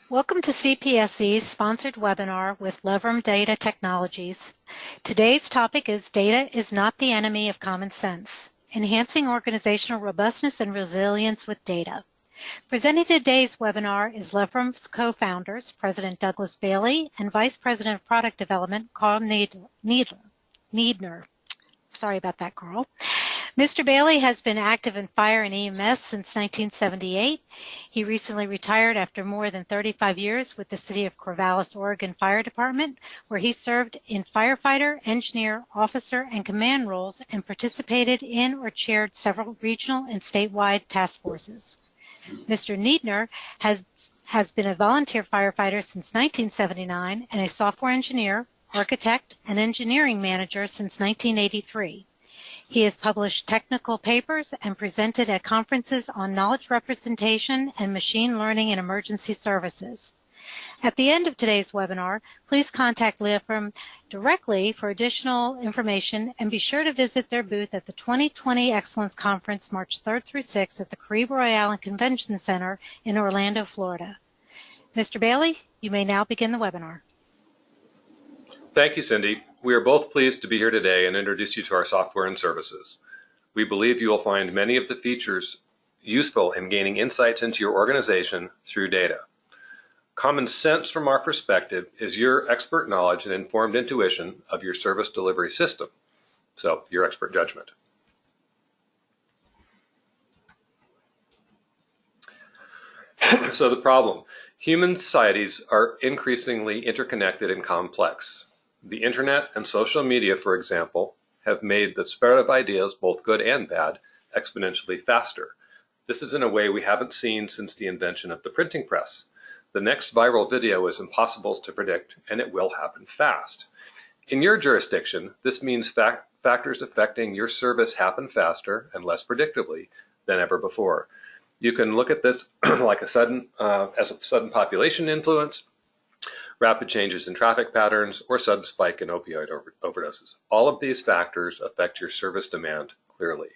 Welcome to CPSE's sponsored webinar with Levrum Data Technologies. Today's topic is Data is Not the Enemy of Common Sense, Enhancing Organizational Robustness and Resilience with Data. Presenting today's webinar is Levrum's co-founders, President Douglas Bailey and Vice President of Product Development, Carl Needner. Sorry about that, Carl. Mr. Bailey has been active in fire and EMS since 1978. He recently retired after more than 35 years with the City of Corvallis, Oregon Fire Department, where he served in firefighter, engineer, officer, and command roles and participated in or chaired several regional and statewide task forces. Mr. Needner has been a volunteer firefighter since 1979 and a software engineer, architect, and engineering manager since 1983. He has published technical papers and presented at conferences on knowledge representation and machine learning in emergency services. At the end of today's webinar, please contact Levrum directly for additional information and be sure to visit their booth at the 2020 Excellence Conference March 3rd through 6th at the Caribe Royale Convention Center in Orlando, Florida. Mr. Bailey, you may now begin the webinar. Thank you, Cindy. We are both pleased to be here today and introduce you to our software and services. We believe you will find many of the features useful in gaining insights into your organization through data. Common sense from our perspective is your expert knowledge and informed intuition of your service delivery system, so your expert judgment. So the problem, human societies are increasingly interconnected and complex. The internet and social media, for example, have made the spread of ideas, both good and bad, exponentially faster. This is in a way we haven't seen since the invention of the printing press. The next viral video is impossible to predict, and it will happen fast. In your jurisdiction, this means factors affecting your service happen faster and less predictably than ever before. You can look at this like as a sudden population influence, rapid changes in traffic patterns, or sudden spike in opioid overdoses. All of these factors affect your service demand clearly.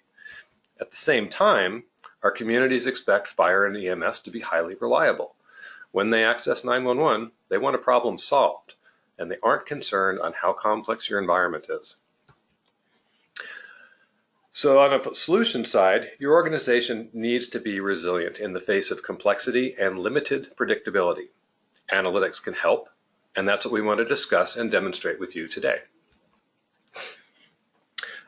At the same time, our communities expect fire and EMS to be highly reliable. When they access 911, they want a problem solved, and they aren't concerned on how complex your environment is. So on a solution side, your organization needs to be resilient in the face of complexity and limited predictability. Analytics can help, and that's what we want to discuss and demonstrate with you today.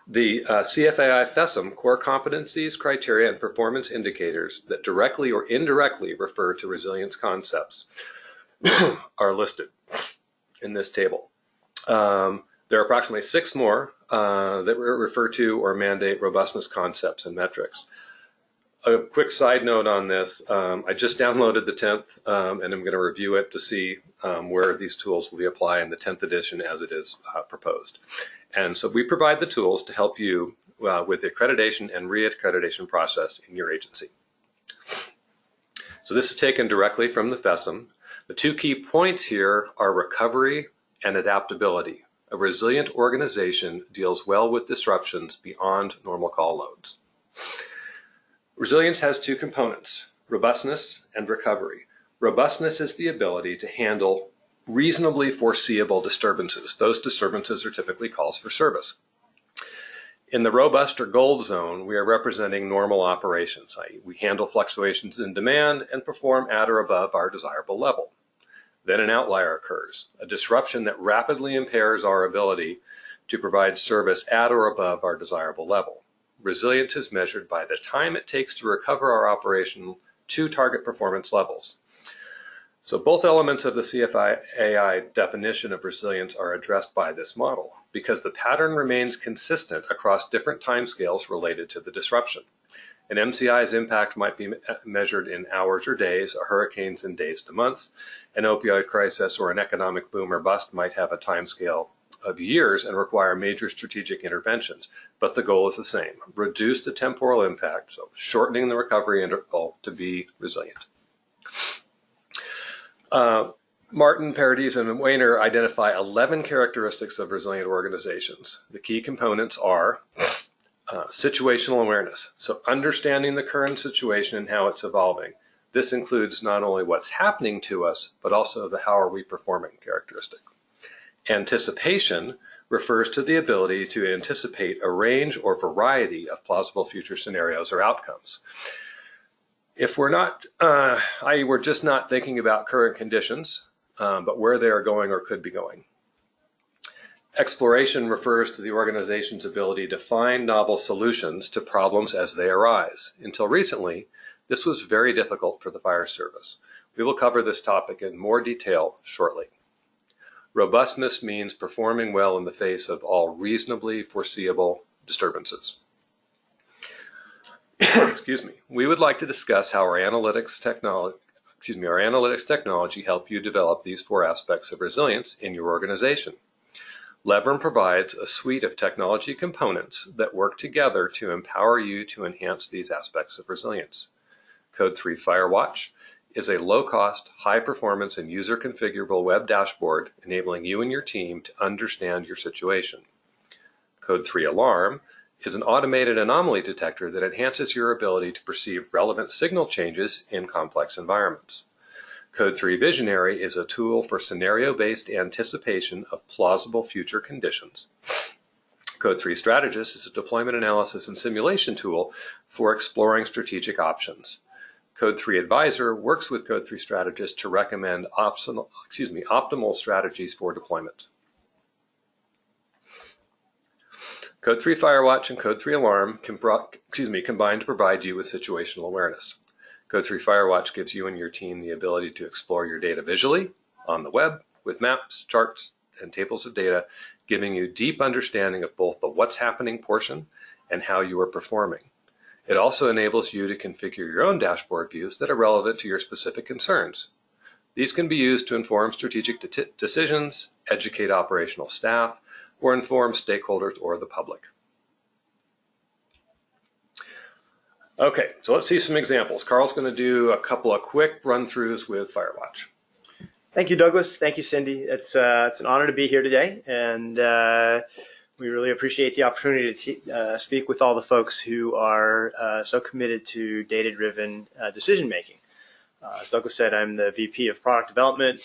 The CFAI FESM core competencies, criteria, and performance indicators that directly or indirectly refer to resilience concepts are listed in this table. There are approximately 6 more that refer to or mandate robustness concepts and metrics. A quick side note on this, I just downloaded the 10th and I'm going to review it to see where these tools will be applied in the 10th edition as it is proposed. And so we provide the tools to help you with the accreditation and re-accreditation process in your agency. So this is taken directly from the FESM. The 2 key points here are recovery and adaptability. A resilient organization deals well with disruptions beyond normal call loads. Resilience has 2 components, robustness and recovery. Robustness is the ability to handle reasonably foreseeable disturbances. Those disturbances are typically calls for service. In the robust or gold zone, we are representing normal operations, i.e. we handle fluctuations in demand and perform at or above our desirable level. Then an outlier occurs, a disruption that rapidly impairs our ability to provide service at or above our desirable level. Resilience is measured by the time it takes to recover our operation to target performance levels. So both elements of the CFAI definition of resilience are addressed by this model because the pattern remains consistent across different timescales related to the disruption. An MCI's impact might be measured in hours or days, a hurricane's in days to months. An opioid crisis or an economic boom or bust might have a timescale of years and require major strategic interventions, but the goal is the same, reduce the temporal impact, so shortening the recovery interval to be resilient. Martin, Paradis, and Weiner identify 11 characteristics of resilient organizations. The key components are situational awareness, so understanding the current situation and how it's evolving. This includes not only what's happening to us, but also the how are we performing characteristic. Anticipation refers to the ability to anticipate a range or variety of plausible future scenarios or outcomes. If we're not, we're just not thinking about current conditions, but where they are going or could be going. Exploration refers to the organization's ability to find novel solutions to problems as they arise. Until recently, this was very difficult for the fire service. We will cover this topic in more detail shortly. Robustness means performing well in the face of all reasonably foreseeable disturbances. Excuse me. We would like to discuss how our analytics technology help you develop these 4 aspects of resilience in your organization. Levrum provides a suite of technology components that work together to empower you to enhance these aspects of resilience. Code 3 Firewatch is a low-cost, high-performance, and user-configurable web dashboard enabling you and your team to understand your situation. Code 3 Alarm is an automated anomaly detector that enhances your ability to perceive relevant signal changes in complex environments. Code 3 Visionary is a tool for scenario-based anticipation of plausible future conditions. Code 3 Strategist is a deployment analysis and simulation tool for exploring strategic options. Code 3 Advisor works with Code 3 Strategist to recommend optimal strategies for deployment. Code 3 Firewatch and Code 3 Alarm combine to provide you with situational awareness. Code 3 Firewatch gives you and your team the ability to explore your data visually, on the web, with maps, charts, and tables of data, giving you deep understanding of both the what's happening portion and how you are performing. It also enables you to configure your own dashboard views that are relevant to your specific concerns. These can be used to inform strategic decisions, educate operational staff, or inform stakeholders or the public. Okay, so let's see some examples. Carl's going to do a couple of quick run-throughs with Firewatch. Thank you, Douglas. Thank you, Cindy. It's an honor to be here today, and we really appreciate the opportunity to speak with all the folks who are so committed to data-driven decision-making. As Douglas said, I'm the VP of Product Development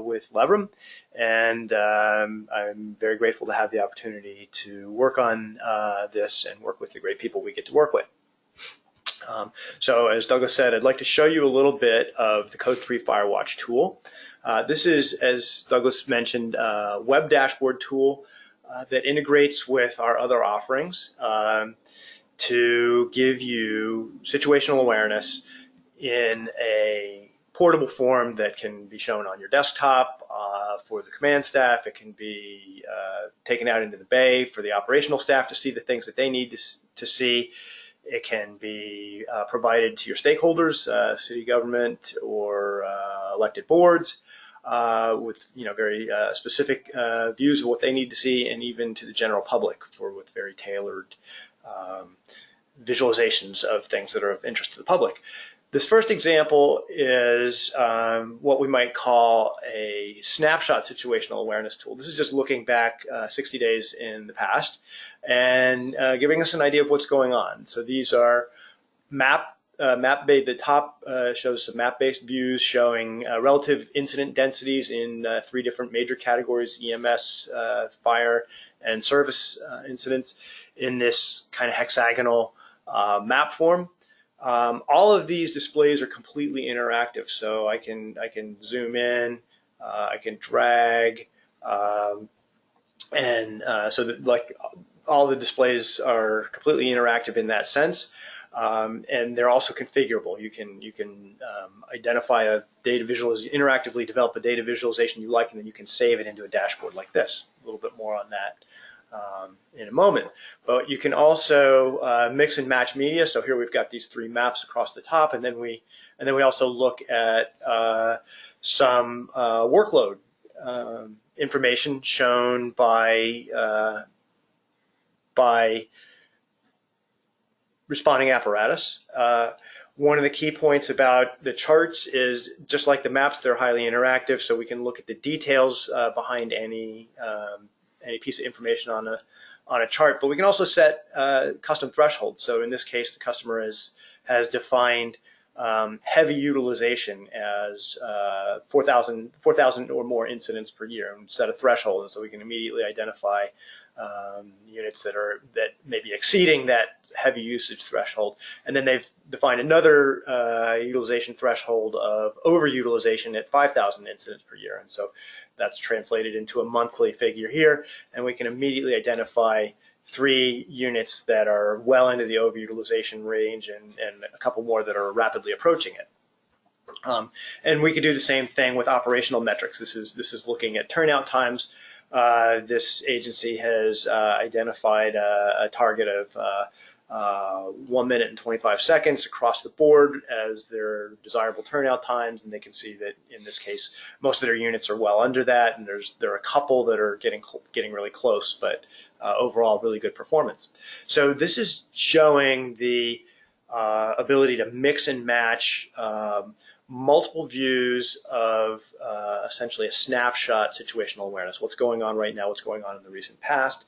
with Levrum, and I'm very grateful to have the opportunity to work on this and work with the great people we get to work with. So as Douglas said, I'd like to show you a little bit of the Code 3 Firewatch tool. This is, as Douglas mentioned, a web dashboard tool that integrates with our other offerings to give you situational awareness in a portable form that can be shown on your desktop for the command staff. It can be taken out into the bay for the operational staff to see the things that they need to see. It can be provided to your stakeholders, city government or elected boards, with very specific views of what they need to see, and even to the general public with very tailored visualizations of things that are of interest to the public. This first example is what we might call a snapshot situational awareness tool. This is just looking back 60 days in the past and giving us an idea of what's going on. So these are map-based. The top shows some map-based views showing relative incident densities in 3 different major categories: EMS, fire, and service incidents in this kind of hexagonal map form. All of these displays are completely interactive, so I can zoom in, I can drag, and so that, like, all the displays are completely interactive in that sense, and they're also configurable. You can identify a data visualization, interactively develop a data visualization you like, and then you can save it into a dashboard like this. A little bit more on that in a moment. But you can also mix and match media. So here we've got these 3 maps across the top, and then we also look at some workload information shown by responding apparatus. One of the key points about the charts is, just like the maps, they're highly interactive, so we can look at the details behind any piece of information on a chart. But we can also set custom thresholds. So in this case, the customer has defined heavy utilization as 4,000 or more incidents per year and set a threshold, and so we can immediately identify units that may be exceeding that heavy usage threshold. And then they've defined another utilization threshold of overutilization at 5,000 incidents per year. And so that's translated into a monthly figure here, and we can immediately identify 3 units that are well into the overutilization range and a couple more that are rapidly approaching it. And we could do the same thing with operational metrics. This is looking at turnout times. This agency has identified a target of 1 minute and 25 seconds across the board as their desirable turnout times, and they can see that in this case most of their units are well under that, and there are a couple that are getting really close, but overall really good performance. So this is showing the ability to mix and match multiple views of essentially a snapshot situational awareness. What's going on right now, what's going on in the recent past.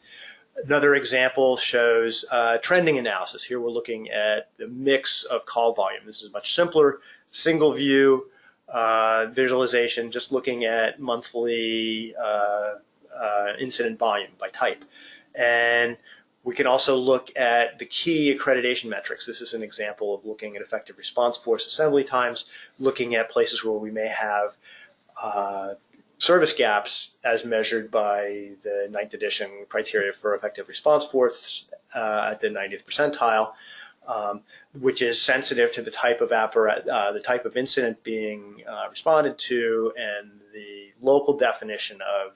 Another example shows trending analysis. Here we're looking at the mix of call volume. This is much simpler, single view visualization, just looking at monthly incident volume by type. And we can also look at the key accreditation metrics. This is an example of looking at effective response force assembly times, looking at places where we may have service gaps as measured by the 9th edition criteria for effective response force at the 90th percentile, which is sensitive to the type of incident being responded to and the local definition of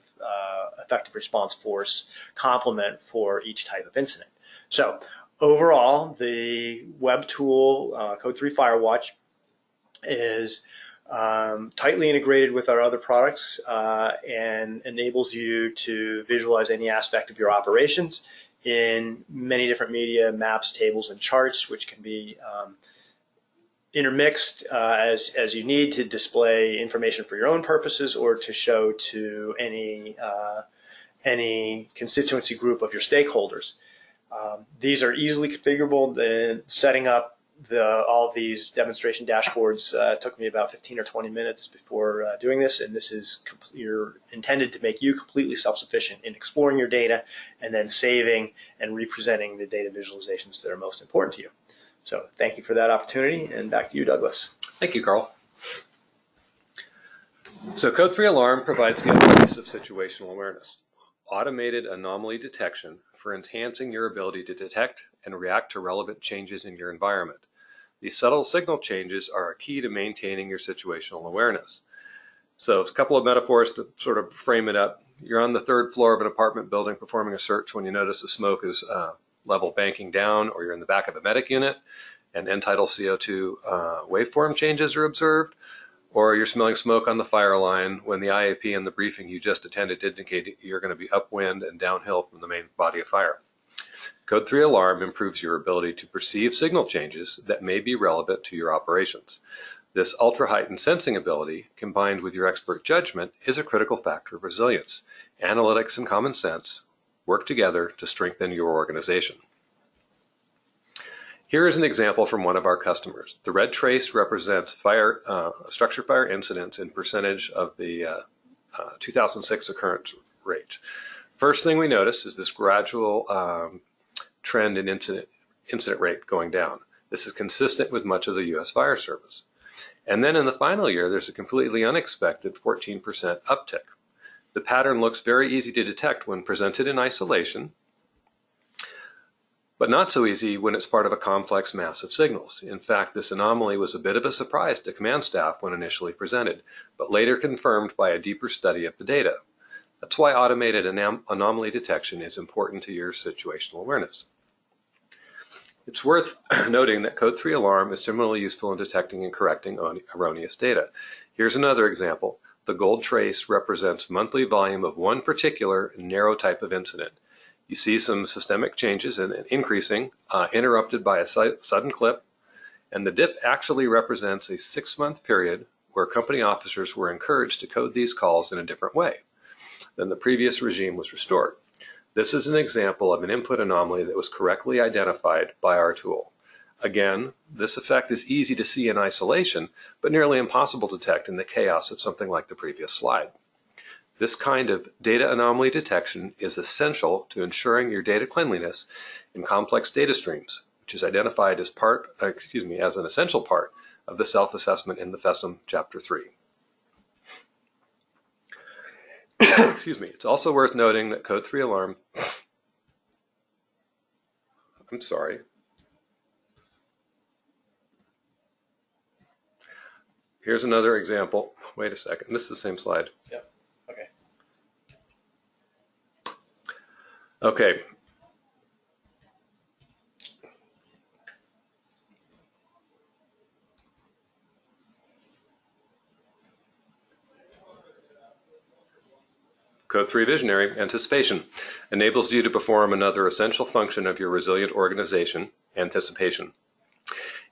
effective response force complement for each type of incident. So overall, the web tool Code 3 Firewatch is tightly integrated with our other products and enables you to visualize any aspect of your operations in many different media, maps, tables, and charts, which can be intermixed as you need to display information for your own purposes or to show to any constituency group of your stakeholders. These are easily configurable. Setting up all of these demonstration dashboards took me about 15 or 20 minutes before doing this, and this is intended to make you completely self-sufficient in exploring your data and then saving and representing the data visualizations that are most important to you. So thank you for that opportunity, and back to you, Douglas. Thank you, Carl. So Code 3 Alarm provides the other piece of situational awareness, automated anomaly detection for enhancing your ability to detect and react to relevant changes in your environment. These subtle signal changes are a key to maintaining your situational awareness. So it's a couple of metaphors to sort of frame it up. You're on the 3rd floor of an apartment building performing a search when you notice the smoke is level banking down, or you're in the back of a medic unit and end-tidal CO2 waveform changes are observed, or you're smelling smoke on the fire line when the IAP and the briefing you just attended indicate you're going to be upwind and downhill from the main body of fire. Code 3 Alarm improves your ability to perceive signal changes that may be relevant to your operations. This ultra-heightened sensing ability, combined with your expert judgment, is a critical factor of resilience. Analytics and common sense work together to strengthen your organization. Here is an example from one of our customers. The red trace represents structure fire incidents in percentage of the 2006 occurrence rate. First thing we notice is this gradual trend in incident rate going down. This is consistent with much of the U.S. Fire Service. And then in the final year, there's a completely unexpected 14% uptick. The pattern looks very easy to detect when presented in isolation, but not so easy when it's part of a complex mass of signals. In fact, this anomaly was a bit of a surprise to command staff when initially presented, but later confirmed by a deeper study of the data. That's why automated anomaly detection is important to your situational awareness. It's worth noting that Code 3 Alarm is similarly useful in detecting and correcting erroneous data. Here's another example. The gold trace represents monthly volume of one particular narrow type of incident. You see some systemic changes and increasing, interrupted by a sudden clip, and the dip actually represents a 6-month period where company officers were encouraged to code these calls in a different way. Then the previous regime was restored. This is an example of an input anomaly that was correctly identified by our tool. Again, this effect is easy to see in isolation, but nearly impossible to detect in the chaos of something like the previous slide. This kind of data anomaly detection is essential to ensuring your data cleanliness in complex data streams, which is identified as as an essential part of the self-assessment in the FESM Chapter 3. It's also worth noting that Code 3 alarm, Here's another example. Wait a second, this is the same slide. Yep, okay. Okay. Code 3 Visionary, anticipation, enables you to perform another essential function of your resilient organization, anticipation.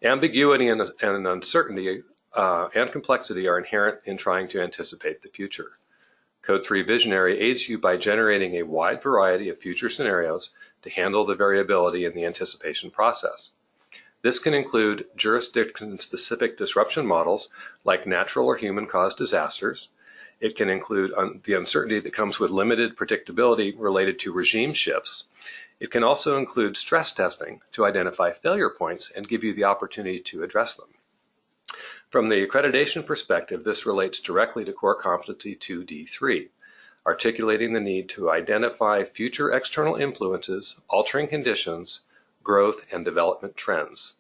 Ambiguity and uncertainty and complexity are inherent in trying to anticipate the future. Code 3 Visionary aids you by generating a wide variety of future scenarios to handle the variability in the anticipation process. This can include jurisdiction-specific disruption models like natural or human-caused disasters. It can include the uncertainty that comes with limited predictability related to regime shifts. It can also include stress testing to identify failure points and give you the opportunity to address them. From the accreditation perspective, this relates directly to Core Competency 2D3, articulating the need to identify future external influences, altering conditions, growth, and development trends.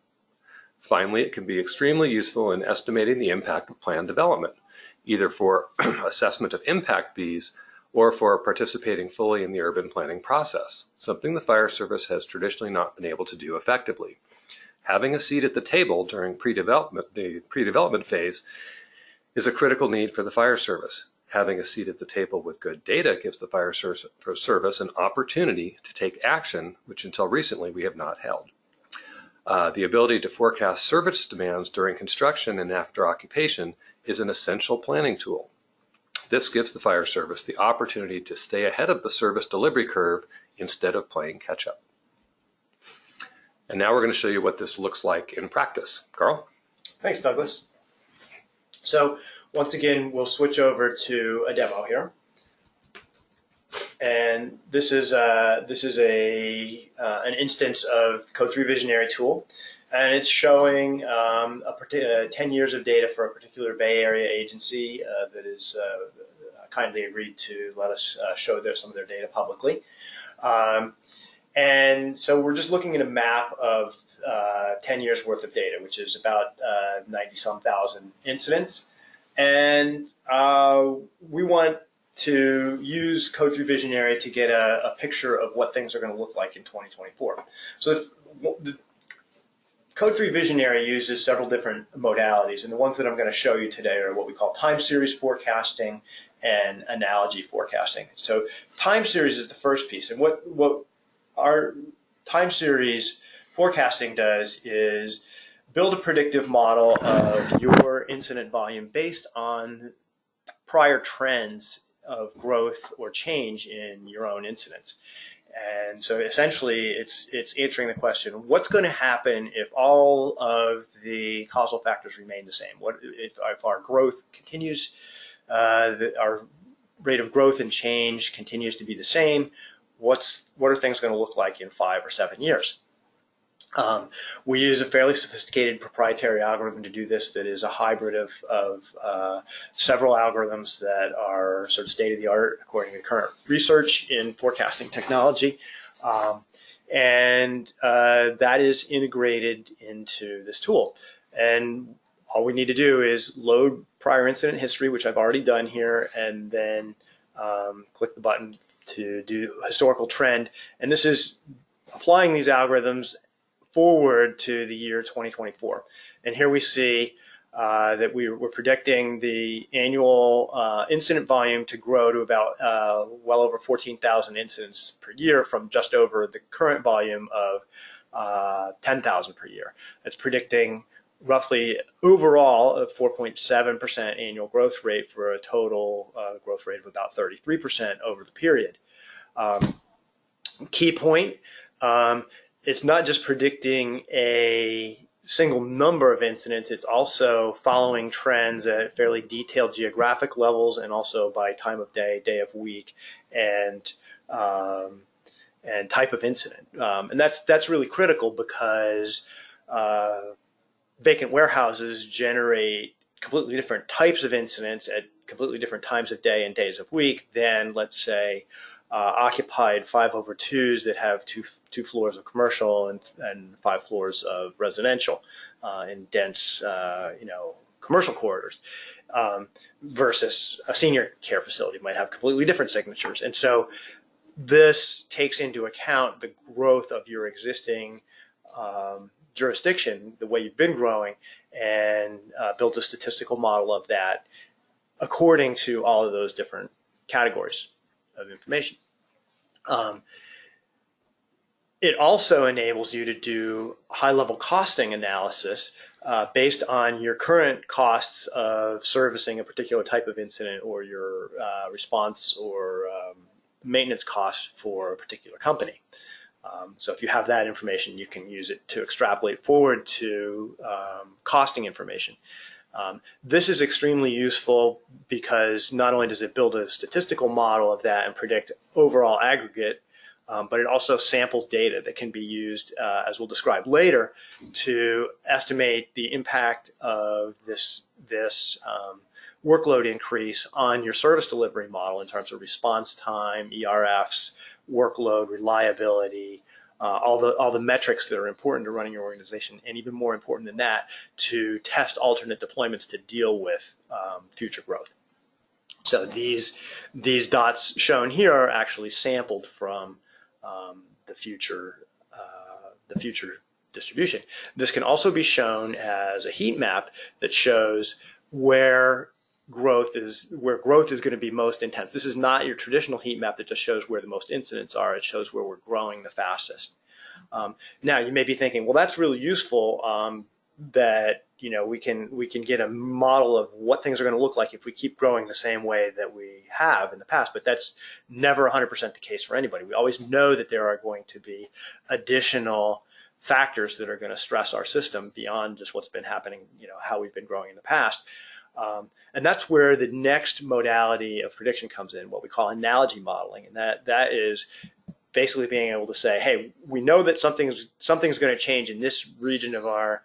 Finally, it can be extremely useful in estimating the impact of plan development, either for assessment of impact fees or for participating fully in the urban planning process, something the fire service has traditionally not been able to do effectively. Having a seat at the table during the pre-development phase is a critical need for the fire service. Having a seat at the table with good data gives the fire service an opportunity to take action, which until recently we have not held. The ability to forecast service demands during construction and after occupation is an essential planning tool. This gives the fire service the opportunity to stay ahead of the service delivery curve instead of playing catch-up. And now we're going to show you what this looks like in practice. Carl? Thanks, Douglas. So once again, we'll switch over to a demo here. And this is an instance of Code 3 Visionary tool. And it's showing 10 years of data for a particular Bay Area agency that is kindly agreed to let us show some of their data publicly. And so we're just looking at a map of 10 years worth of data, which is about 90-some thousand incidents. And we want to use Code 3 Visionary to get a picture of what things are going to look like in 2024. So the Code 3 Visionary uses several different modalities, and the ones that I'm going to show you today are what we call time series forecasting and analogy forecasting. So time series is the first piece, and what our time series forecasting does is build a predictive model of your incident volume based on prior trends of growth or change in your own incidents. And so essentially it's answering the question, what's going to happen if all of the causal factors remain the same? What if our growth continues, our rate of growth and change continues to be the same? What are things going to look like in 5 or 7 years? We use a fairly sophisticated proprietary algorithm to do this that is a hybrid of several algorithms that are sort of state-of-the-art according to current research in forecasting technology. And that is integrated into this tool. And all we need to do is load prior incident history, which I've already done here, and then click the button to do historical trend. And this is applying these algorithms forward to the year 2024. And here we see that we're predicting the annual incident volume to grow to about well over 14,000 incidents per year from just over the current volume of 10,000 per year. That's predicting roughly overall a 4.7% annual growth rate for a total growth rate of about 33% over the period. Key point, it's not just predicting a single number of incidents, it's also following trends at fairly detailed geographic levels and also by time of day, day of week, and type of incident. And that's really critical because vacant warehouses generate completely different types of incidents at completely different times of day and days of week than, let's say, occupied 5/2s that have two floors of commercial and 5 floors of residential in dense, commercial corridors, versus a senior care facility might have completely different signatures. And so this takes into account the growth of your existing jurisdiction, the way you've been growing, and builds a statistical model of that according to all of those different categories of information. It also enables you to do high-level costing analysis based on your current costs of servicing a particular type of incident, or your response or maintenance costs for a particular company. So if you have that information, you can use it to extrapolate forward to costing information. This is extremely useful because not only does it build a statistical model of that and predict overall aggregate, but it also samples data that can be used, as we'll describe later, to estimate the impact of this workload increase on your service delivery model in terms of response time, ERFs, workload, reliability, all the metrics that are important to running your organization, and even more important than that, to test alternate deployments to deal with future growth. So these dots shown here are actually sampled from the future distribution. This can also be shown as a heat map that shows where growth is going to be most intense. This is not your traditional heat map that just shows where the most incidents are. It shows where we're growing the fastest. Now you may be thinking, well, that's really useful, that we can get a model of what things are going to look like if we keep growing the same way that we have in the past. But that's never 100% the case for anybody. We always know that there are going to be additional factors that are going to stress our system beyond just what's been happening, how we've been growing in the past. And that's where the next modality of prediction comes in, what we call analogy modeling. And that is basically being able to say, hey, we know that something's going to change in this region of our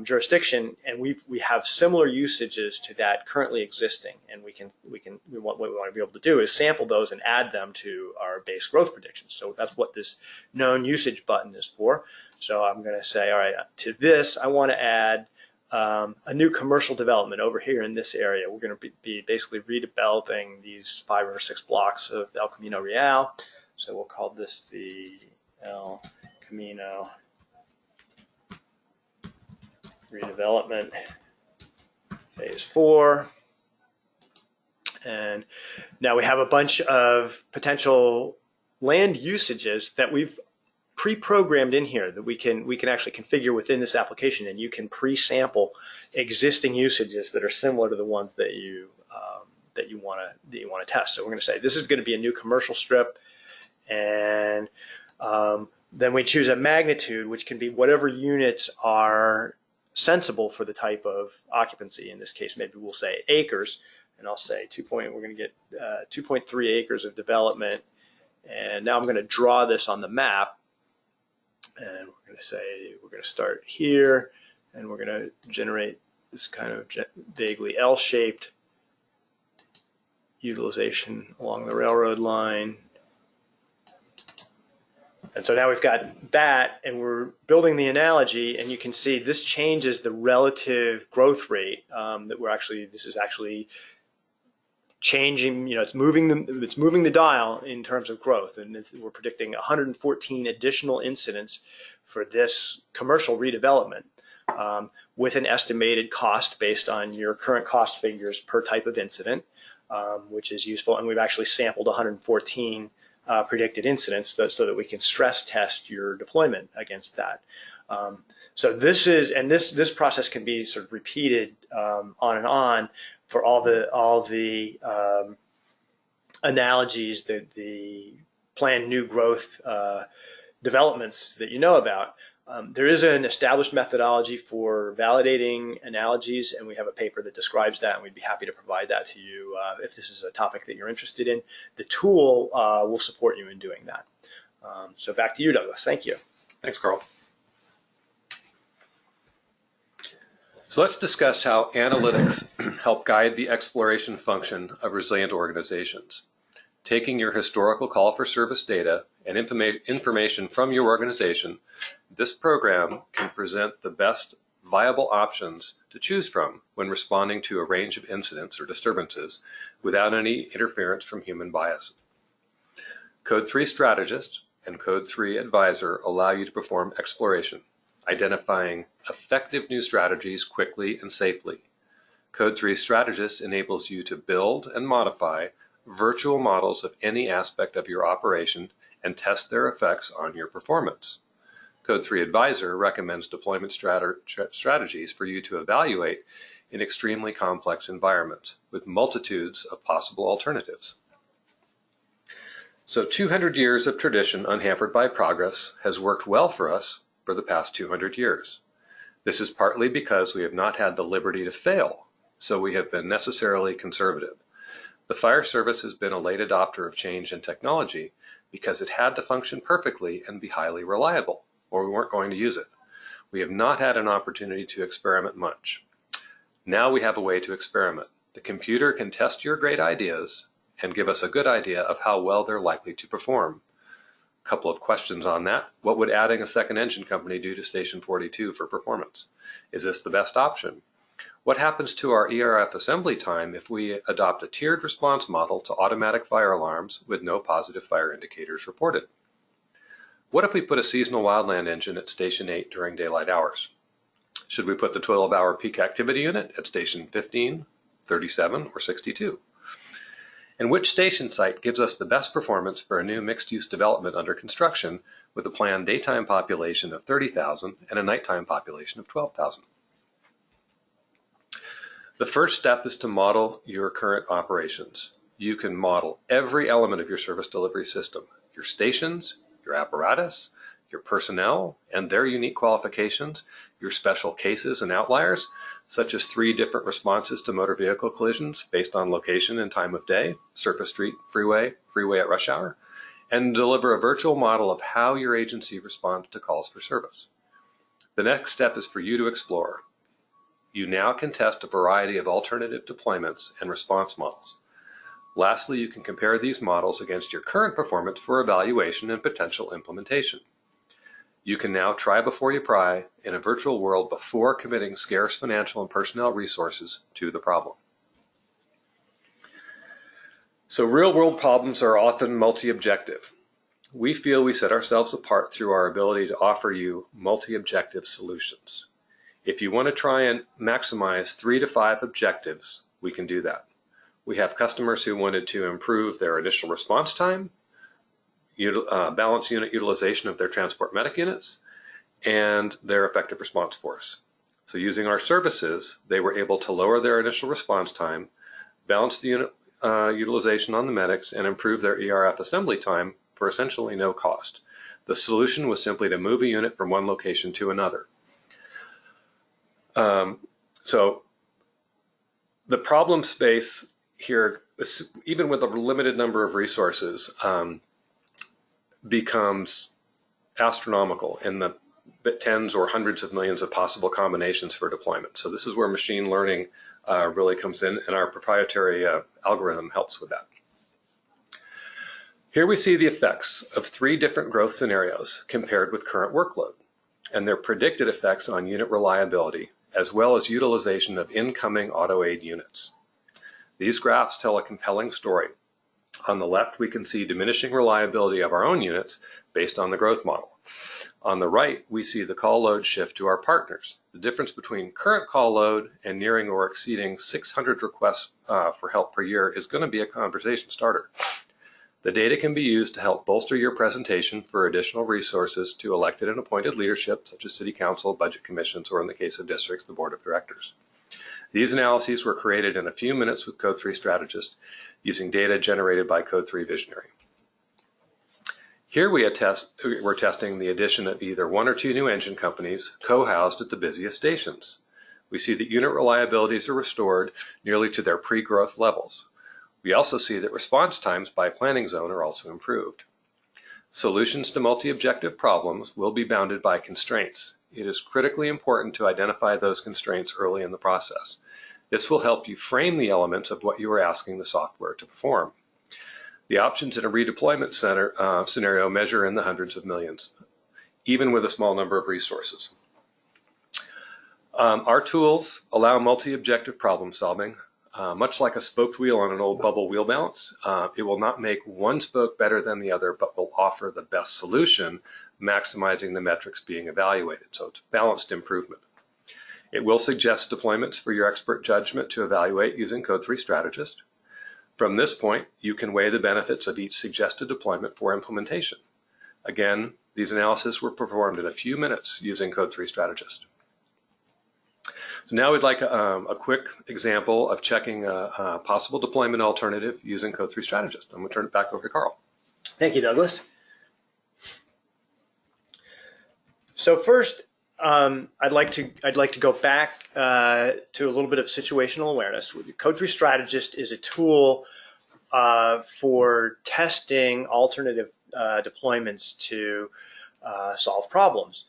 jurisdiction, and we have similar usages to that currently existing, and what we want to be able to do is sample those and add them to our base growth predictions. So that's what this known usage button is for. So I'm going to say, all right, to this I want to add a new commercial development over here in this area. We're going to be basically redeveloping these 5 or 6 blocks of El Camino Real. So we'll call this the El Camino redevelopment phase 4. And now we have a bunch of potential land usages that we've pre-programmed in here that we can actually configure within this application, and you can pre-sample existing usages that are similar to the ones that you want to test. So we're going to say this is going to be a new commercial strip, and then we choose a magnitude, which can be whatever units are sensible for the type of occupancy. In this case, maybe we'll say acres, and I'll say we're going to get 2.3 acres of development. And now I'm going to draw this on the map, and we're going to say we're going to start here, and we're going to generate this kind of vaguely L-shaped utilization along the railroad line. And so now we've got that, and we're building the analogy, and you can see this changes the relative growth rate this is actually changing. It's moving the dial in terms of growth, and we're predicting 114 additional incidents for this commercial redevelopment, with an estimated cost based on your current cost figures per type of incident, which is useful. And we've actually sampled 114 predicted incidents so that we can stress test your deployment against that. So this process can be sort of repeated on and on for all the analogies, the planned new growth developments that you know about. There is an established methodology for validating analogies, and we have a paper that describes that, and we'd be happy to provide that to you if this is a topic that you're interested in. The tool will support you in doing that. So back to you, Douglas. Thank you. Thanks, Carl. So let's discuss how analytics help guide the exploration function of resilient organizations. Taking your historical call for service data and information from your organization, this program can present the best viable options to choose from when responding to a range of incidents or disturbances without any interference from human bias. Code 3 Strategist and Code 3 Advisor allow you to perform exploration, identifying effective new strategies quickly and safely. Code 3 Strategist enables you to build and modify virtual models of any aspect of your operation and test their effects on your performance. Code 3 Advisor recommends deployment strategies for you to evaluate in extremely complex environments with multitudes of possible alternatives. So 200 years of tradition unhampered by progress has worked well for us for the past 200 years. This is partly because we have not had the liberty to fail, so we have been necessarily conservative. The fire service has been a late adopter of change and technology because it had to function perfectly and be highly reliable, or we weren't going to use it. We have not had an opportunity to experiment much. Now we have a way to experiment. The computer can test your great ideas and give us a good idea of how well they're likely to perform. A couple of questions on that. What would adding a second engine company do to Station 42 for performance? Is this the best option? What happens to our ERF assembly time if we adopt a tiered response model to automatic fire alarms with no positive fire indicators reported? What if we put a seasonal wildland engine at Station 8 during daylight hours? Should we put the 12-hour peak activity unit at Station 15, 37, or 62? And which station site gives us the best performance for a new mixed-use development under construction with a planned daytime population of 30,000 and a nighttime population of 12,000? The first step is to model your current operations. You can model every element of your service delivery system, your stations, your apparatus, your personnel and their unique qualifications, your special cases and outliers, such as 3 different responses to motor vehicle collisions based on location and time of day, surface street, freeway, freeway at rush hour, and deliver a virtual model of how your agency responds to calls for service. The next step is for you to explore. You now can test a variety of alternative deployments and response models. Lastly, you can compare these models against your current performance for evaluation and potential implementation. You can now try before you pry in a virtual world before committing scarce financial and personnel resources to the problem. So real-world problems are often multi-objective. We feel we set ourselves apart through our ability to offer you multi-objective solutions. If you want to try and maximize 3 to 5 objectives, we can do that. We have customers who wanted to improve their initial response time, balance unit utilization of their transport medic units, and their effective response force. So using our services, they were able to lower their initial response time, balance the unit utilization on the medics, and improve their ERF assembly time for essentially no cost. The solution was simply to move a unit from one location to another. So the problem space here, even with a limited number of resources, becomes astronomical in the tens or hundreds of millions of possible combinations for deployment. So this is where machine learning really comes in, and our proprietary algorithm helps with that. Here we see the effects of 3 different growth scenarios compared with current workload, and their predicted effects on unit reliability, as well as utilization of incoming auto-aid units. These graphs tell a compelling story. On the left, we can see diminishing reliability of our own units based on the growth model. On the right, we see the call load shift to our partners. The difference between current call load and nearing or exceeding 600 requests for help per year is going to be a conversation starter. The data can be used to help bolster your presentation for additional resources to elected and appointed leadership, such as city council, budget commissions, or in the case of districts, the board of directors. These analyses were created in a few minutes with Code 3 Strategist using data generated by Code 3 Visionary. Here we're testing the addition of either 1 or 2 new engine companies co-housed at the busiest stations. We see that unit reliabilities are restored nearly to their pre-growth levels. We also see that response times by planning zone are also improved. Solutions to multi-objective problems will be bounded by constraints. It is critically important to identify those constraints early in the process. This will help you frame the elements of what you are asking the software to perform. The options in a redeployment scenario measure in the hundreds of millions, even with a small number of resources. Our tools allow multi-objective problem solving. Much like a spoked wheel on an old bubble wheel balance, it will not make one spoke better than the other, but will offer the best solution, maximizing the metrics being evaluated. So it's balanced improvement. It will suggest deployments for your expert judgment to evaluate using Code3 Strategist. From this point, you can weigh the benefits of each suggested deployment for implementation. Again, these analyses were performed in a few minutes using Code3 Strategist. So now we'd like a quick example of checking a possible deployment alternative using Code3 Strategist. I'm going to turn it back over to Carl. Thank you, Douglas. So first, I'd like to go back to a little bit of situational awareness. Code3 Strategist is a tool for testing alternative deployments to solve problems.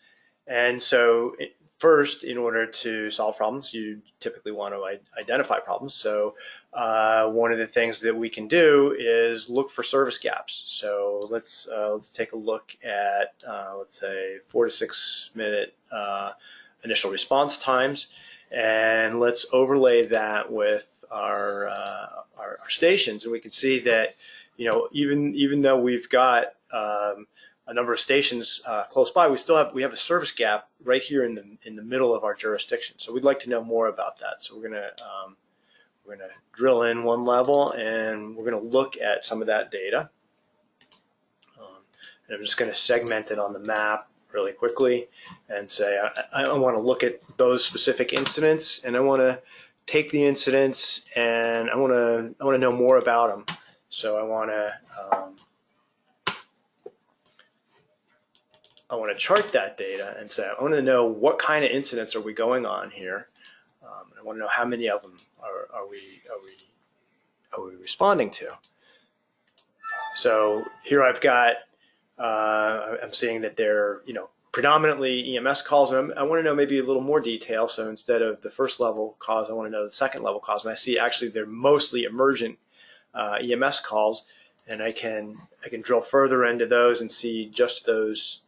And so first, in order to solve problems, you typically want to identify problems. So one of the things that we can do is look for service gaps. So let's take a look at let's say 4 to 6 minute initial response times, and let's overlay that with our stations, and we can see that even though we've got a number of stations close by, we have a service gap right here in the middle of our jurisdiction. So we'd like to know more about that. So we're gonna drill in one level, and we're gonna look at some of that data. And I'm just gonna segment it on the map really quickly and say I want to look at those specific incidents, and I want to take the incidents and I want to know more about them. So I want to chart that data and say I want to know what kind of incidents are we going on here. I want to know how many of them are we responding to. So here I've got I'm seeing that they're predominantly EMS calls, and I want to know maybe a little more detail. So instead of the first level calls, I want to know the second level calls, and I see actually they're mostly emergent EMS calls, and I can drill further into those and see just those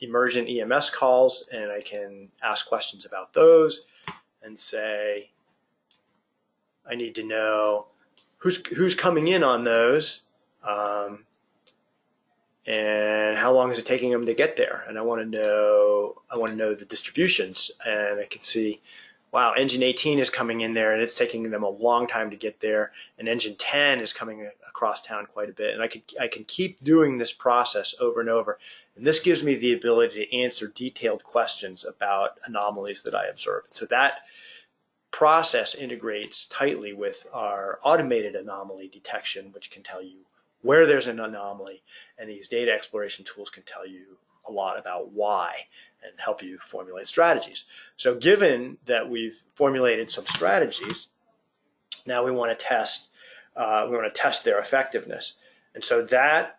emergent EMS calls, and I can ask questions about those and say I need to know who's coming in on those. And how long is it taking them to get there? And I want to know the distributions, and I can see, wow, engine 18 is coming in there and it's taking them a long time to get there, and engine 10 is coming across town quite a bit. And I can keep doing this process over and over, and this gives me the ability to answer detailed questions about anomalies that I observe. So that process integrates tightly with our automated anomaly detection, which can tell you where there's an anomaly, and these data exploration tools can tell you a lot about why and help you formulate strategies. So given that we've formulated some strategies, now we want to test their effectiveness. And so that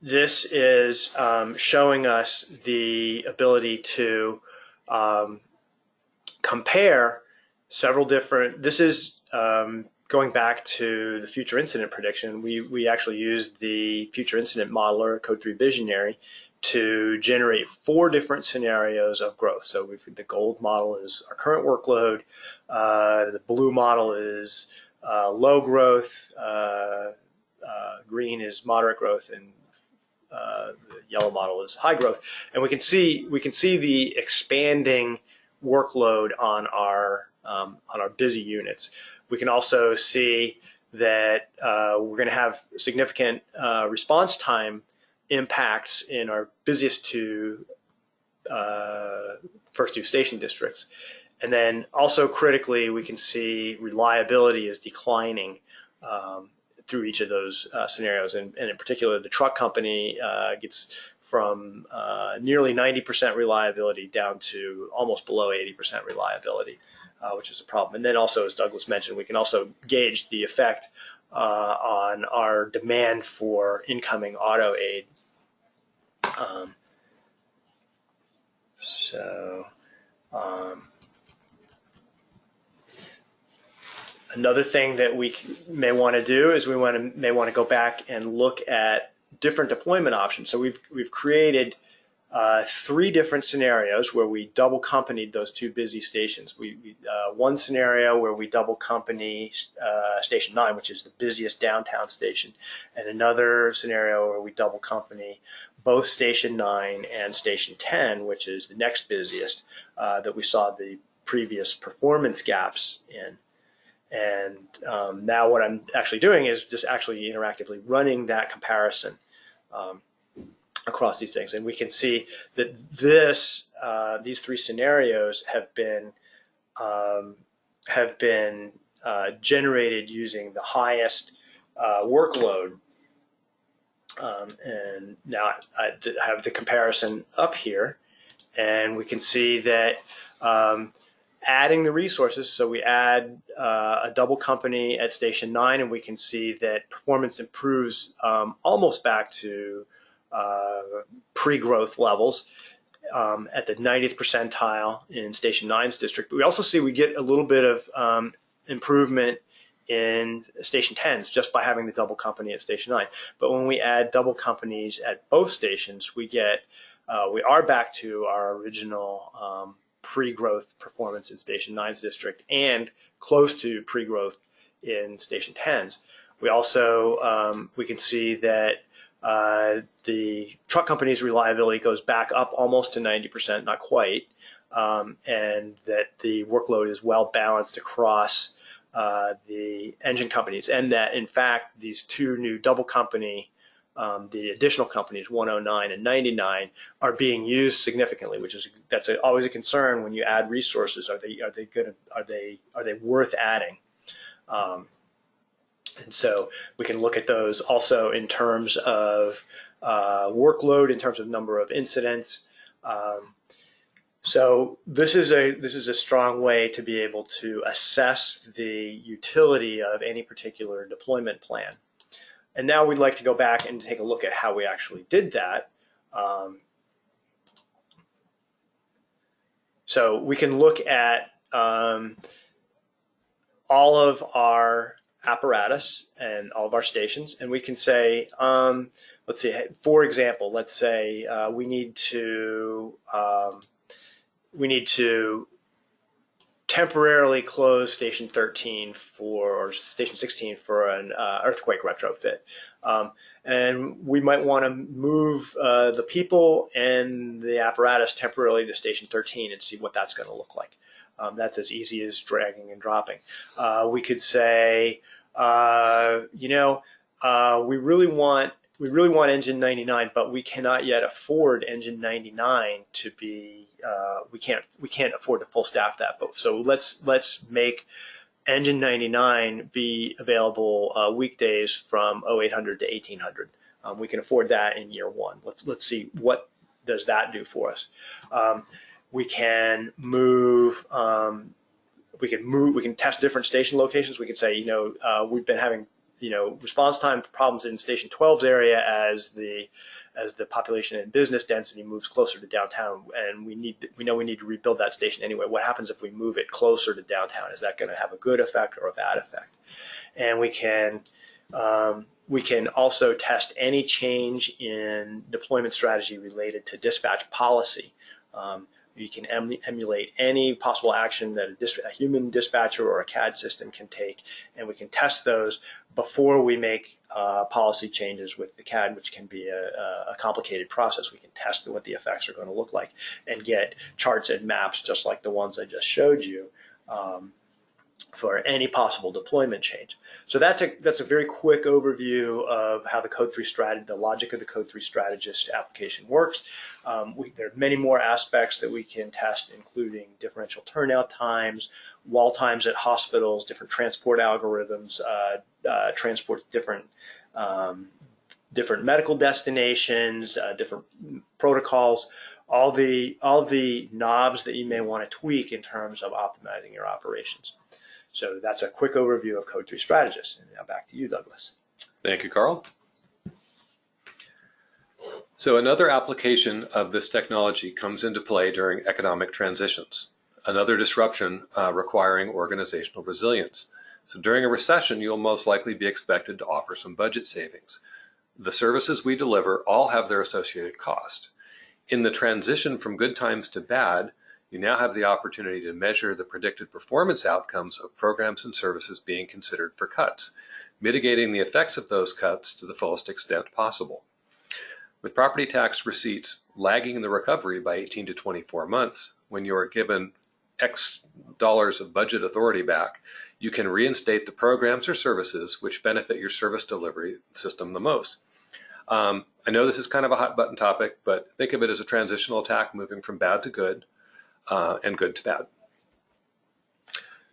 this is showing us the ability to compare several different, this is going back to the future incident prediction. We actually used the future incident modeler, Code3 Visionary, to generate 4 different scenarios of growth. So the gold model is our current workload, the blue model is low growth, green is moderate growth, and the yellow model is high growth. And we can see the expanding workload on our busy units. We can also see that we're going to have significant response time impacts in our busiest first 2 station districts. And then also critically, we can see reliability is declining through each of those scenarios. And in particular, the truck company gets from nearly 90% reliability down to almost below 80% reliability, which is a problem. And then also, as Douglas mentioned, we can also gauge the effect on our demand for incoming auto aid. Another thing that we may want to do is we may want to go back and look at different deployment options. So we've created 3 different scenarios where we double companied those 2 busy stations. One scenario where we double company Station 9, which is the busiest downtown station, and another scenario where we double company both Station 9 and Station 10, which is the next busiest that we saw the previous performance gaps in. And now what I'm actually doing is just actually interactively running that comparison across these things. And we can see that these 3 scenarios have been generated using the highest workload. And now I have the comparison up here, and we can see that adding the resources, so we add a double company at Station 9, and we can see that performance improves almost back to pre-growth levels at the 90th percentile in Station 9's district. But we also see we get a little bit of improvement in Station 10's just by having the double company at Station 9. But when we add double companies at both stations, we are back to our original pre-growth performance in Station 9's district and close to pre-growth in Station 10's. We also we can see that the truck company's reliability goes back up almost to 90%, not quite, and that the workload is well balanced across the engine companies, and that in fact these 2 new double company, the additional companies 109 and 99, are being used significantly, that's always a concern when you add resources. Are they good? Are they worth adding? And so we can look at those also in terms of workload, in terms of number of incidents. So this is a strong way to be able to assess the utility of any particular deployment plan. And now we'd like to go back and take a look at how we actually did that. So we can look at all of our apparatus and all of our stations, and we can say, let's see, for example, let's say we need to temporarily close Station 13 or Station 16 for an earthquake retrofit. And we might want to move the people and the apparatus temporarily to Station 13 and see what that's going to look like. That's as easy as dragging and dropping. We could say, we really want engine 99, but we cannot yet afford engine 99 to be. We can't afford to full staff that boat. So let's make engine 99 be available weekdays from 0800 to 1800. We can afford that in year 1. Let's see what does that do for us. We can move. We can test different station locations. We can say, we've been having response time problems in Station 12's area as the population and business density moves closer to downtown, and we know we need to rebuild that station anyway. What happens if we move it closer to downtown? Is that going to have a good effect or a bad effect? And we can also test any change in deployment strategy related to dispatch policy. You can emulate any possible action that a human dispatcher or a CAD system can take, and we can test those before we make policy changes with the CAD, which can be a complicated process. We can test what the effects are going to look like and get charts and maps just like the ones I just showed you for any possible deployment change. So that's a very quick overview of how the Code 3 strategy, the logic of the Code 3 strategist application works. There are many more aspects that we can test, including differential turnout times, wall times at hospitals, different transport algorithms, transport different medical destinations, different protocols, all the knobs that you may want to tweak in terms of optimizing your operations. So that's a quick overview of Code 3 Strategist. And now back to you, Douglas. Thank you, Carl. So another application of this technology comes into play during economic transitions, another disruption requiring organizational resilience. So during a recession, you'll most likely be expected to offer some budget savings. The services we deliver all have their associated cost. In the transition from good times to bad, you now have the opportunity to measure the predicted performance outcomes of programs and services being considered for cuts, mitigating the effects of those cuts to the fullest extent possible. With property tax receipts lagging the recovery by 18 to 24 months, when you are given X dollars of budget authority back, you can reinstate the programs or services which benefit your service delivery system the most. I know this is kind of a hot button topic, but think of it as a transitional attack moving from bad to good and good to bad.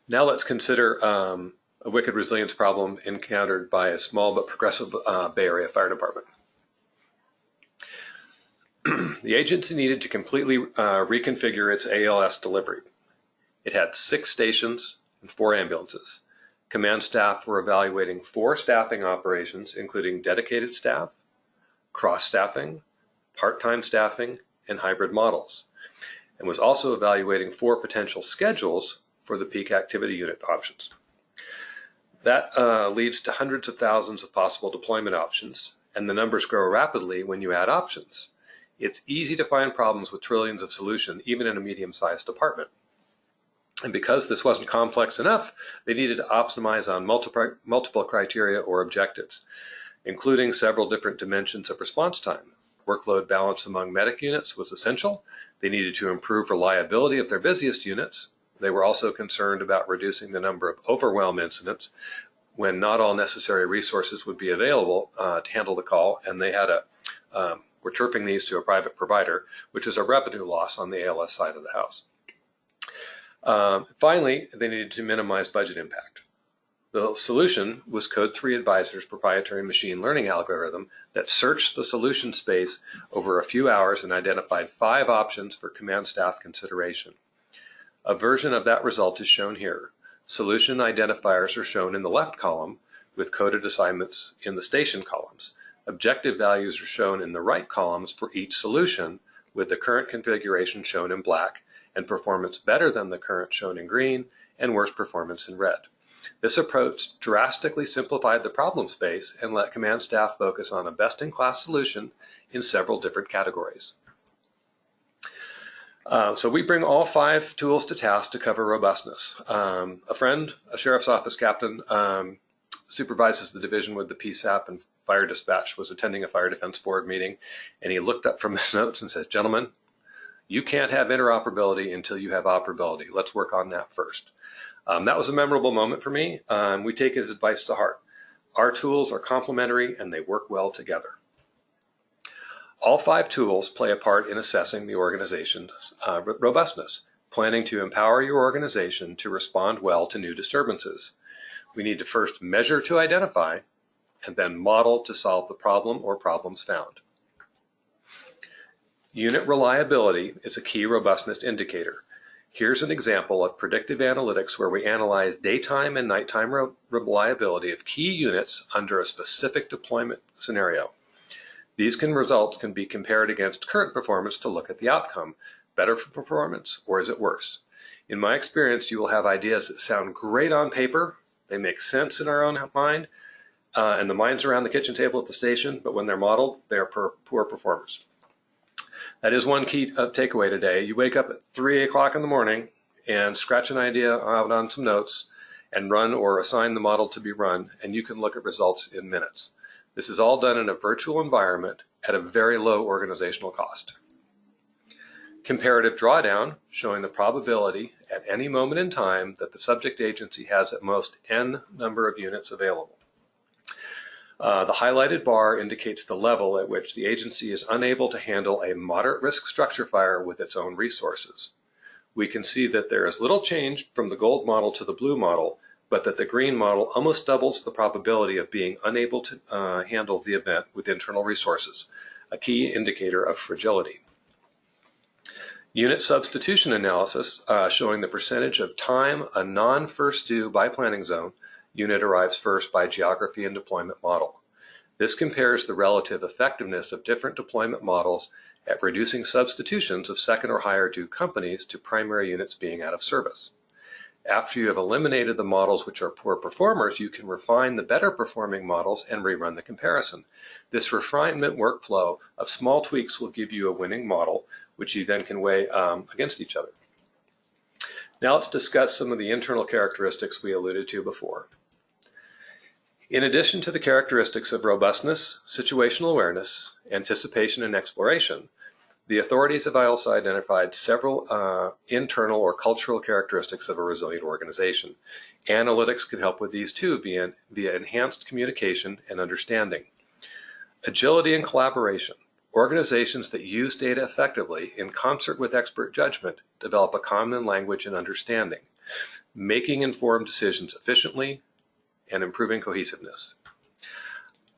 Now let's consider a wicked resilience problem encountered by a small but progressive Bay Area fire department. The agency needed to completely reconfigure its ALS delivery. It had 6 stations and 4 ambulances. Command staff were evaluating 4 staffing operations, including dedicated staff, cross-staffing, part-time staffing, and hybrid models, and was also evaluating 4 potential schedules for the peak activity unit options. That leads to hundreds of thousands of possible deployment options, and the numbers grow rapidly when you add options. It's easy to find problems with trillions of solutions, even in a medium-sized department. And because this wasn't complex enough, they needed to optimize on multiple criteria or objectives, including several different dimensions of response time. Workload balance among medic units was essential. They needed to improve reliability of their busiest units. They were also concerned about reducing the number of overwhelm incidents when not all necessary resources would be available to handle the call, and they had were turfing these to a private provider, which is a revenue loss on the ALS side of the house. Finally, they needed to minimize budget impact. The solution was Code 3 Advisor's proprietary machine learning algorithm that searched the solution space over a few hours and identified 5 options for command staff consideration. A version of that result is shown here. Solution identifiers are shown in the left column, with coded assignments in the station columns. Objective values are shown in the right columns for each solution, with the current configuration shown in black, and performance better than the current shown in green, and worse performance in red. This approach drastically simplified the problem space and let command staff focus on a best-in-class solution in several different categories. So we bring all 5 tools to task to cover robustness. A friend, a sheriff's office captain, supervises the division with the PSAP and fire dispatch, was attending a fire defense board meeting, and he looked up from his notes and says, "Gentlemen, you can't have interoperability until you have operability. Let's work on that first." That was a memorable moment for me. We take his advice to heart. Our tools are complementary and they work well together. All 5 tools play a part in assessing the organization's robustness, planning to empower your organization to respond well to new disturbances. We need to first measure to identify, and then model to solve the problem or problems found. Unit reliability is a key robustness indicator. Here's an example of predictive analytics where we analyze daytime and nighttime reliability of key units under a specific deployment scenario. These results can be compared against current performance to look at the outcome. Better performance, or is it worse? In my experience, you will have ideas that sound great on paper, they make sense in our own mind, and the minds around the kitchen table at the station, but when they're modeled, they are poor performers. That is one key takeaway today. You wake up at 3 o'clock in the morning and scratch an idea out on some notes and run or assign the model to be run, and you can look at results in minutes. This is all done in a virtual environment at a very low organizational cost. Comparative drawdown, showing the probability at any moment in time that the subject agency has at most n number of units available. The highlighted bar indicates the level at which the agency is unable to handle a moderate risk structure fire with its own resources. We can see that there is little change from the gold model to the blue model, but that the green model almost doubles the probability of being unable to handle the event with internal resources, a key indicator of fragility. Unit substitution analysis showing the percentage of time a non-first due by planning zone unit arrives first by geography and deployment model. This compares the relative effectiveness of different deployment models at reducing substitutions of second or higher due companies to primary units being out of service. After you have eliminated the models which are poor performers, you can refine the better performing models and rerun the comparison. This refinement workflow of small tweaks will give you a winning model, which you then can weigh against each other. Now let's discuss some of the internal characteristics we alluded to before. In addition to the characteristics of robustness, situational awareness, anticipation, and exploration, the authorities have also identified several internal or cultural characteristics of a resilient organization. Analytics can help with these too via enhanced communication and understanding. Agility and collaboration. Organizations that use data effectively in concert with expert judgment develop a common language and understanding, making informed decisions efficiently and improving cohesiveness.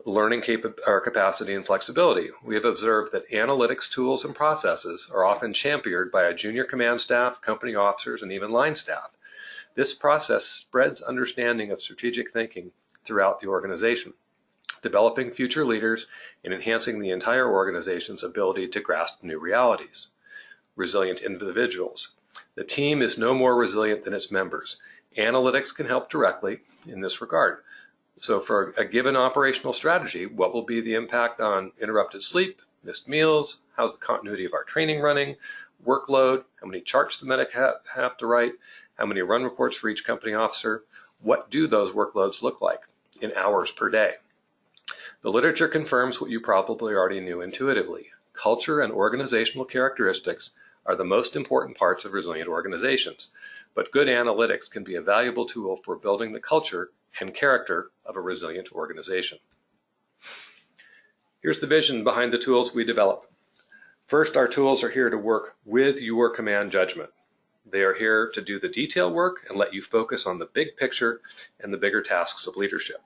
Learning capacity and flexibility. We have observed that analytics tools and processes are often championed by a junior command staff, company officers, and even line staff. This process spreads understanding of strategic thinking throughout the organization, developing future leaders and enhancing the entire organization's ability to grasp new realities. Resilient individuals. The team is no more resilient than its members. Analytics can help directly in this regard. So for a given operational strategy, what will be the impact on interrupted sleep, missed meals, how's the continuity of our training running, workload, how many charts the medic have to write, how many run reports for each company officer, what do those workloads look like in hours per day? The literature confirms what you probably already knew intuitively. Culture and organizational characteristics are the most important parts of resilient organizations, but good analytics can be a valuable tool for building the culture and character of a resilient organization. Here's the vision behind the tools we develop. First, our tools are here to work with your command judgment. They are here to do the detail work and let you focus on the big picture and the bigger tasks of leadership.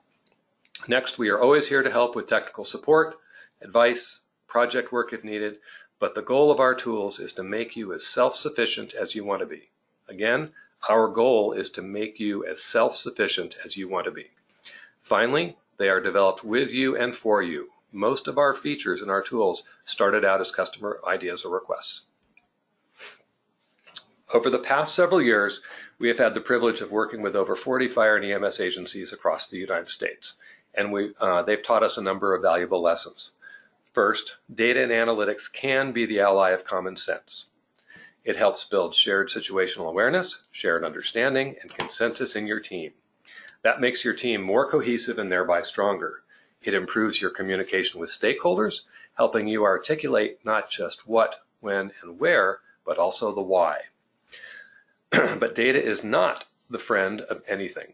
Next, we are always here to help with technical support, advice, project work if needed, but the goal of our tools is to make you as self-sufficient as you want to be. Again, our goal is to make you as self-sufficient as you want to be. Finally, they are developed with you and for you. Most of our features in our tools started out as customer ideas or requests. Over the past several years, we have had the privilege of working with over 40 fire and EMS agencies across the United States, and they've taught us a number of valuable lessons. First, data and analytics can be the ally of common sense. It helps build shared situational awareness, shared understanding, and consensus in your team. That makes your team more cohesive and thereby stronger. It improves your communication with stakeholders, helping you articulate not just what, when, and where, but also the why. But data is not the friend of anything,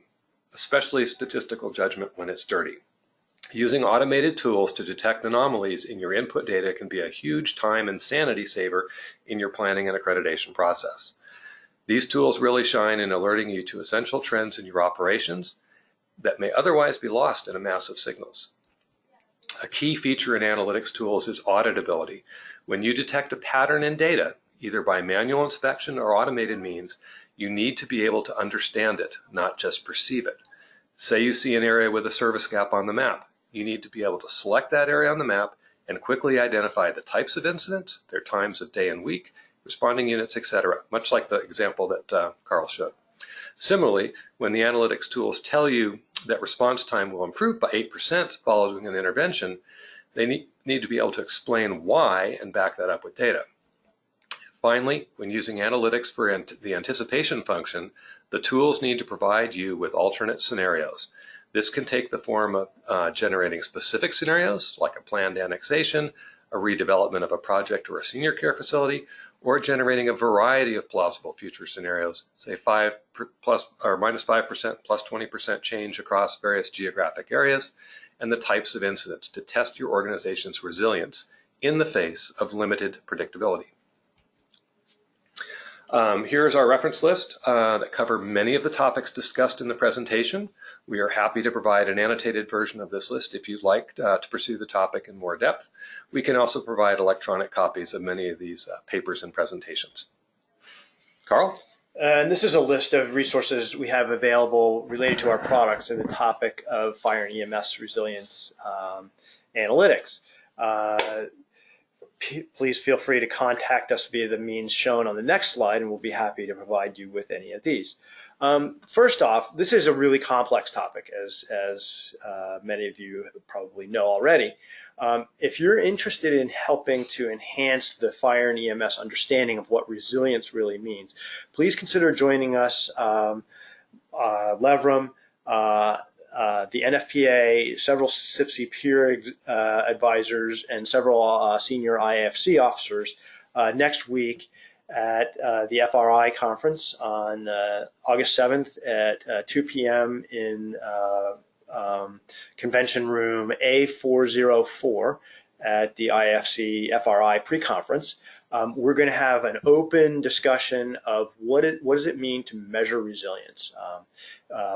especially statistical judgment when it's dirty. Using automated tools to detect anomalies in your input data can be a huge time and sanity saver in your planning and accreditation process. These tools really shine in alerting you to essential trends in your operations that may otherwise be lost in a mass of signals. A key feature in analytics tools is auditability. When you detect a pattern in data, either by manual inspection or automated means, you need to be able to understand it, not just perceive it. Say you see an area with a service gap on the map. You need to be able to select that area on the map and quickly identify the types of incidents, their times of day and week, responding units, etc., much like the example that Carl showed. Similarly, when the analytics tools tell you that response time will improve by 8% following an intervention, they need to be able to explain why and back that up with data. Finally, when using analytics for the anticipation function, the tools need to provide you with alternate scenarios. This can take the form of generating specific scenarios, like a planned annexation, a redevelopment of a project or a senior care facility, or generating a variety of plausible future scenarios, say 5 plus or minus 5% plus 20% change across various geographic areas, and the types of incidents to test your organization's resilience in the face of limited predictability. Here's our reference list that cover many of the topics discussed in the presentation. We are happy to provide an annotated version of this list if you'd like to pursue the topic in more depth. We can also provide electronic copies of many of these papers and presentations. Carl? And this is a list of resources we have available related to our products in the topic of fire and EMS resilience analytics. Please feel free to contact us via the means shown on the next slide, and we'll be happy to provide you with any of these. First off, this is a really complex topic, as many of you probably know already. If you're interested in helping to enhance the fire and EMS understanding of what resilience really means, please consider joining us, Levrum, the NFPA, several CPSE peer advisors, and several senior IFC officers next week at the FRI conference on August 7th at 2 p.m. in convention room A404 at the IFC FRI pre-conference. We're going to have an open discussion of what does it mean to measure resilience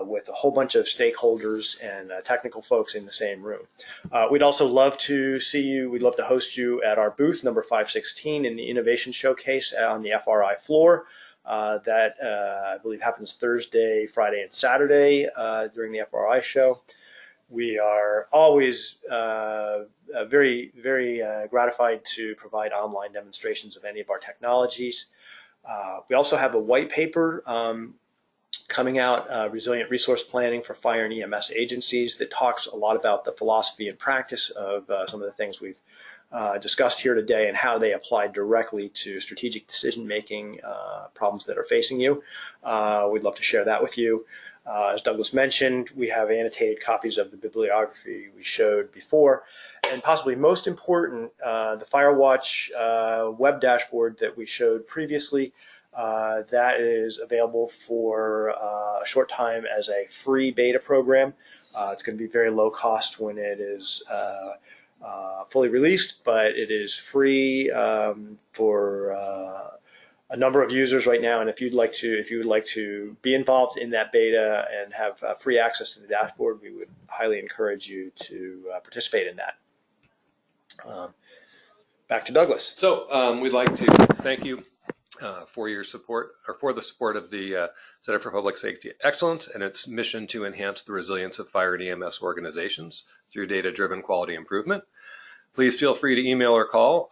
with a whole bunch of stakeholders and technical folks in the same room. We'd also love to see you. We'd love to host you at our booth number 516 in the Innovation Showcase on the FRI floor. That I believe happens Thursday, Friday, and Saturday during the FRI show. We are always very, very gratified to provide online demonstrations of any of our technologies. We also have a white paper coming out, Resilient Resource Planning for Fire and EMS Agencies, that talks a lot about the philosophy and practice of some of the things we've discussed here today and how they apply directly to strategic decision-making problems that are facing you. We'd love to share that with you. As Douglas mentioned, we have annotated copies of the bibliography we showed before. And possibly most important, the Firewatch web dashboard that we showed previously, that is available for a short time as a free beta program. It's going to be very low cost when it is fully released, but it is free for a number of users right now. And if you would like to be involved in that beta and have free access to the dashboard, we would highly encourage you to participate in that. Back to Douglas. So we'd like to thank you for your support, or for the support of the Center for Public Safety Excellence and its mission to enhance the resilience of fire and EMS organizations through data-driven quality improvement. Please feel free to email or call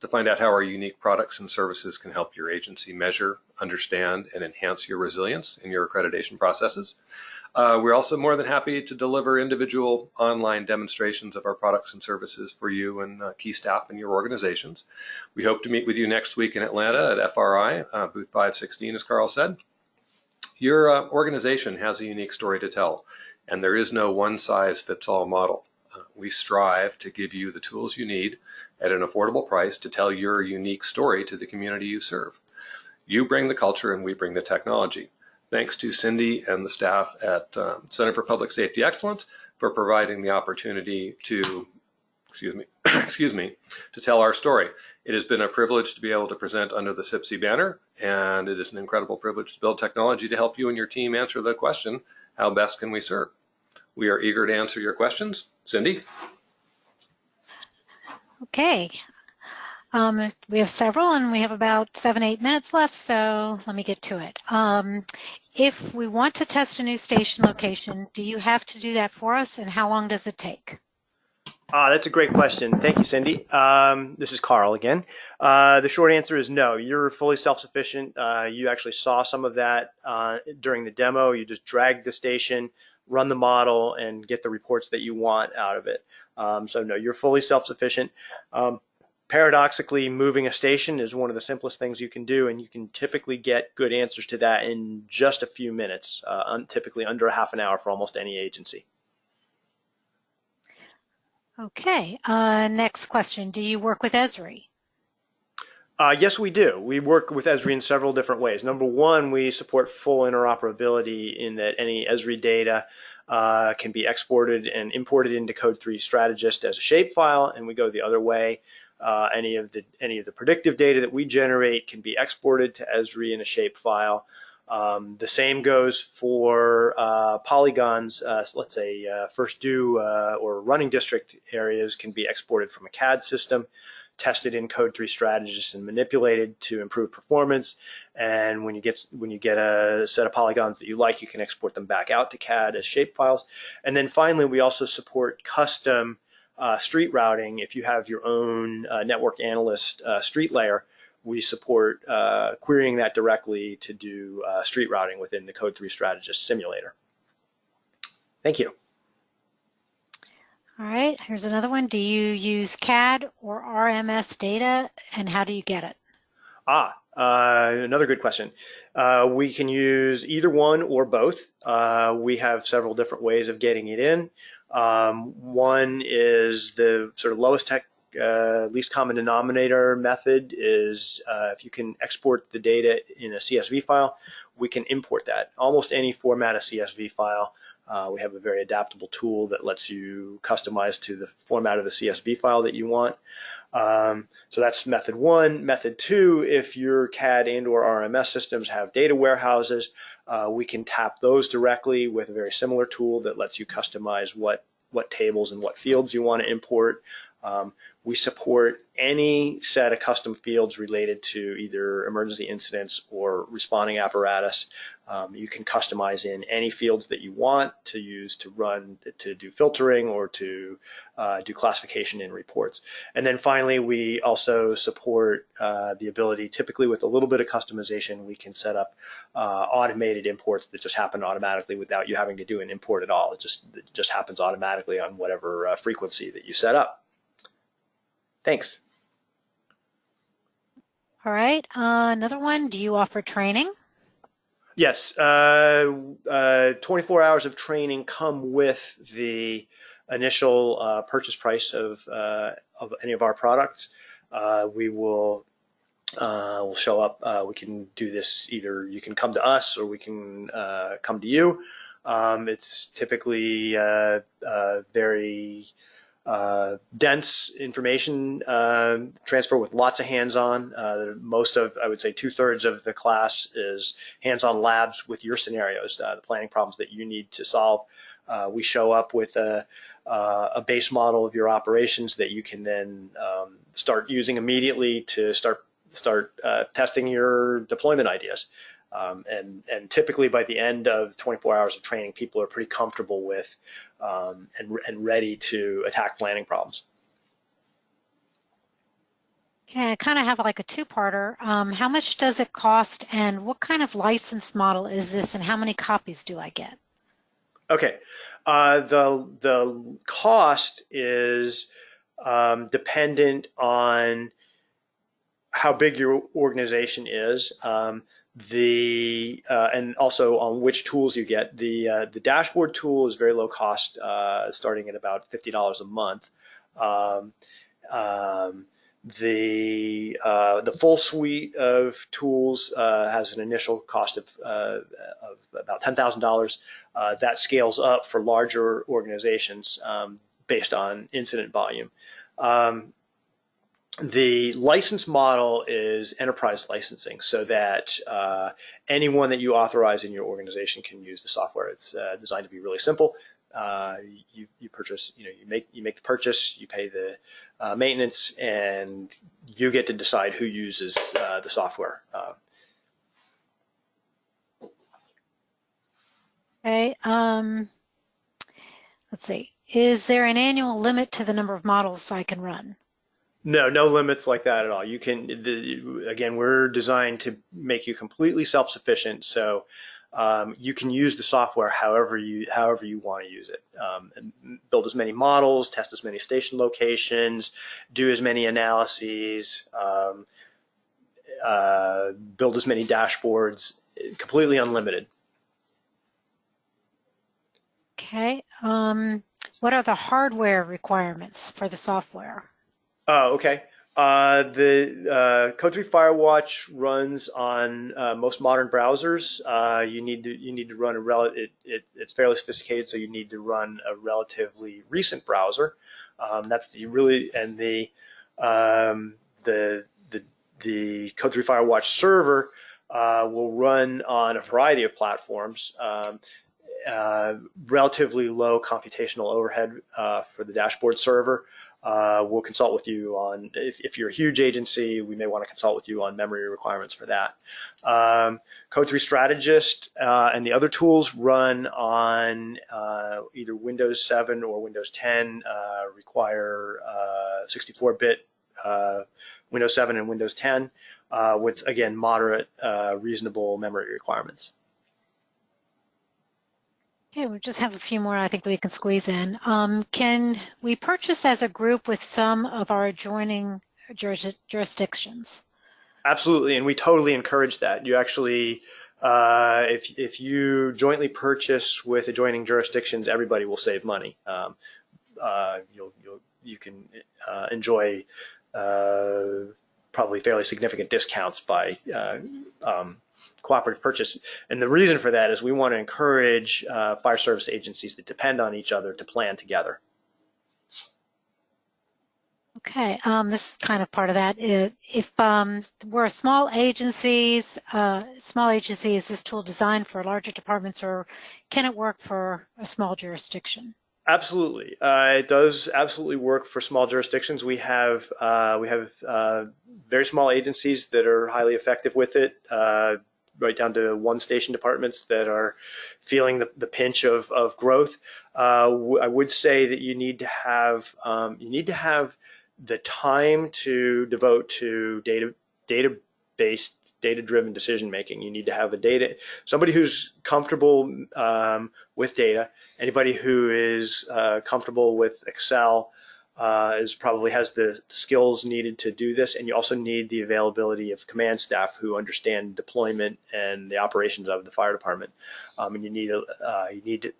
to find out how our unique products and services can help your agency measure, understand, and enhance your resilience in your accreditation processes. We're also more than happy to deliver individual online demonstrations of our products and services for you and key staff in your organizations. We hope to meet with you next week in Atlanta at FRI, booth 516, as Carl said. Your organization has a unique story to tell, and there is no one-size-fits-all model. We strive to give you the tools you need at an affordable price to tell your unique story to the community you serve. You bring the culture and we bring the technology. Thanks to Cindy and the staff at Center for Public Safety Excellence for providing the opportunity to, to tell our story. It has been a privilege to be able to present under the CPSE banner, and it is an incredible privilege to build technology to help you and your team answer the question, how best can we serve? We are eager to answer your questions. Cindy? Okay. We have several, and we have about 7-8 minutes left, so let me get to it. If we want to test a new station location, do you have to do that for us, and how long does it take? That's a great question. Thank you, Cindy. This is Carl again. The short answer is no. You're fully self-sufficient. You actually saw some of that during the demo. You just drag the station, run the model, and get the reports that you want out of it. So no, you're fully self-sufficient. Paradoxically, moving a station is one of the simplest things you can do, and you can typically get good answers to that in just a few minutes, typically under a half an hour for almost any agency. Okay, next question. Do you work with Esri? Yes, we do. We work with Esri in several different ways. Number one, we support full interoperability in that any Esri data can be exported and imported into Code3 Strategist as a shapefile, and we go the other way. Any of the predictive data that we generate can be exported to Esri in a shapefile. The same goes for polygons. Let's say first due or running district areas can be exported from a CAD system, tested in Code3 Strategist and manipulated to improve performance. And when you get a set of polygons that you like, you can export them back out to CAD as shapefiles. And then finally, we also support custom street routing. If you have your own network analyst street layer, we support querying that directly to do street routing within the Code3 Strategist simulator. Thank you. All right, here's another one. Do you use CAD or RMS data, and how do you get it? Another good question. We can use either one or both. We have several different ways of getting it in. One is the sort of lowest tech, least common denominator method is if you can export the data in a CSV file, we can import that. Almost any format of CSV file. We have a very adaptable tool that lets you customize to the format of the CSV file that you want. So that's method one. Method two, if your CAD and or RMS systems have data warehouses, we can tap those directly with a very similar tool that lets you customize what tables and what fields you want to import. We support any set of custom fields related to either emergency incidents or responding apparatus. You can customize in any fields that you want to use to do filtering or to do classification in reports. And then finally, we also support the ability, typically with a little bit of customization, we can set up automated imports that just happen automatically without you having to do an import at all. It just happens automatically on whatever frequency that you set up. Thanks. All right, another one. Do you offer training? Yes, 24 hours of training come with the initial purchase price of any of our products. We'll show up. We can do this either you can come to us or we can come to you. It's typically very dense information transfer with lots of hands-on. Most of, I would say 2/3 of the class is hands-on labs with your scenarios, the planning problems that you need to solve. We show up with a base model of your operations that you can then start using immediately to start testing your deployment ideas. And typically by the end of 24 hours of training, people are pretty comfortable with and ready to attack planning problems. Okay, I kind of have like a two-parter. How much does it cost, and what kind of license model is this, and how many copies do I get? Okay, the cost is dependent on how big your organization is. And also on which tools you get. The dashboard tool is very low cost, starting at about $50 a month. The full suite of tools has an initial cost of about $10,000. That scales up for larger organizations based on incident volume. The license model is enterprise licensing, so that anyone that you authorize in your organization can use the software. It's designed to be really simple. You purchase, you make the purchase, you pay the maintenance, and you get to decide who uses the software. Okay. Let's see. Is there an annual limit to the number of models I can run? No limits like that at all. You can, again, we're designed to make you completely self-sufficient, so you can use the software however you want to use it, and build as many models, test as many station locations, do as many analyses, build as many dashboards, completely unlimited. Okay. What are the hardware requirements for the software? Oh, okay. The Code3 Firewatch runs on most modern browsers. You need to run it's fairly sophisticated, so you need to run a relatively recent browser. That's the Code3 Firewatch server will run on a variety of platforms. Relatively low computational overhead for the dashboard server. We'll consult with you on, if you're a huge agency, we may want to consult with you on memory requirements for that. Code3 Strategist and the other tools run on either Windows 7 or Windows 10, require 64-bit Windows 7 and Windows 10 with, again, moderate, reasonable memory requirements. Okay, we just have a few more I think we can squeeze in. Can we purchase as a group with some of our adjoining jurisdictions? Absolutely, and we totally encourage that. You actually, if you jointly purchase with adjoining jurisdictions, everybody will save money. You can enjoy probably fairly significant discounts by cooperative purchase. And the reason for that is we want to encourage fire service agencies that depend on each other to plan together. Okay, this is kind of part of that. If we're small agencies, is this tool designed for larger departments, or can it work for a small jurisdiction? Absolutely, it does absolutely work for small jurisdictions. We have very small agencies that are highly effective with it, right down to one-station departments that are feeling the pinch of growth. I would say that you need to have the time to devote to data-based, data-driven decision making. You need to have somebody who's comfortable with data. Anybody who is comfortable with Excel probably has the skills needed to do this, and you also need the availability of command staff who understand deployment and the operations of the fire department. And you need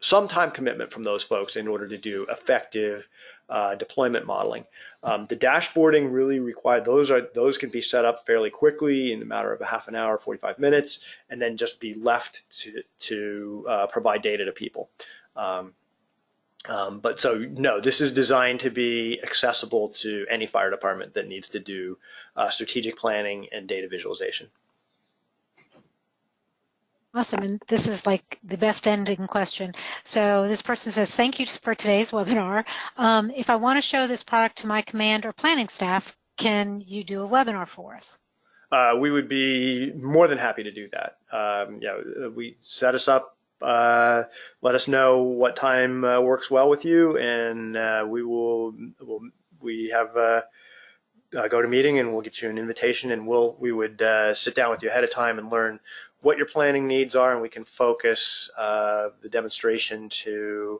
some time commitment from those folks in order to do effective deployment modeling. The dashboarding really required, those can be set up fairly quickly in a matter of a half an hour, 45 minutes, and then just be left to provide data to people. But so no, this is designed to be accessible to any fire department that needs to do strategic planning and data visualization. Awesome, and this is like the best ending question. So this person says, thank you for today's webinar. If I want to show this product to my command or planning staff, can you do a webinar for us? We would be more than happy to do that. We set us up, let us know what time works well with you, and we have a go-to-meeting, and we'll get you an invitation, and we would sit down with you ahead of time and learn what your planning needs are, and we can focus the demonstration to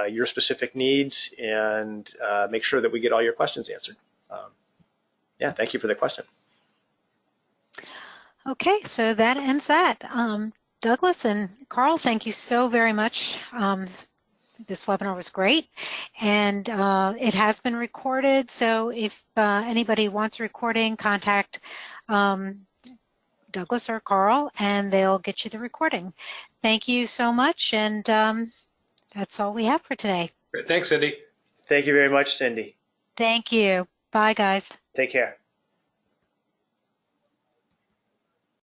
your specific needs and make sure that we get all your questions answered. Yeah, thank you for the question. Okay, so that ends that. Douglas and Carl, thank you so very much. This webinar was great, and it has been recorded, so if anybody wants a recording, contact Douglas or Carl, and they'll get you the recording. Thank you so much, and that's all we have for today. Great. Thanks, Cindy. Thank you very much, Cindy. Thank you. Bye, guys. Take care.